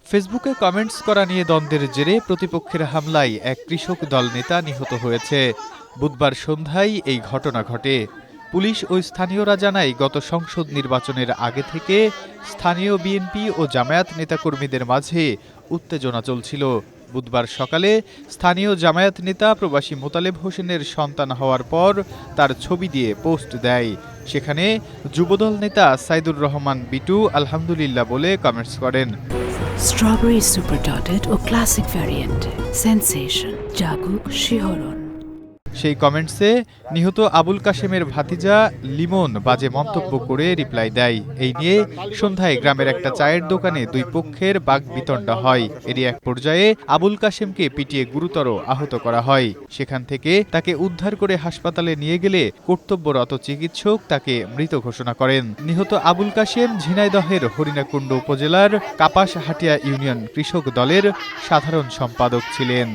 ফেসবুকে কমেন্টস করা নিয়ে দ্বন্দ্বের জেরে প্রতিপক্ষের হামলায় এক কৃষক দল নেতা নিহত হয়েছে। বুধবার সন্ধ্যায় এই ঘটনা ঘটে। পুলিশ ও স্থানীয়রা জানায়, গত সংসদ নির্বাচনের আগে থেকে স্থানীয় বিএনপি ও জামায়াত নেতাকর্মীদের মাঝে উত্তেজনা চলছিল। বুধবার সকালে স্থানীয় জামায়াত নেতা প্রবাসী মোতালেব হোসেনের সন্তান হওয়ার পর তার ছবি দিয়ে পোস্ট দেয়। সেখানে যুবদল নেতা সাইদুর রহমান বিটু আলহামদুলিল্লাহ বলে কমেন্টস করেন। স্ট্রবেরি সুপার ডটেড ও ক্লাসিক ভ্যারিয়েন্টে সেন্সেশন জাগুক শিহরণ। সেই কমেন্টসে নিহত আবুল কাশেমের ভাতিজা লিমন বাজে মন্তব্য করে রিপ্লাই দেয়। এই নিয়ে সন্ধ্যায় গ্রামের একটা চায়ের দোকানে দুই পক্ষের বাকবিতণ্ডা হয়। এরই এক পর্যায়ে আবুল কাশেমকে পিটিয়ে গুরুতর আহত করা হয়। সেখান থেকে তাকে উদ্ধার করে হাসপাতালে নিয়ে গেলে কর্তব্যরত চিকিৎসক তাকে মৃত ঘোষণা করেন। নিহত আবুল কাশেম ঝিনাইদহের হরিণাকুণ্ড উপজেলার কাপাসহাটিয়া ইউনিয়ন কৃষক দলের সাধারণ সম্পাদক ছিলেন।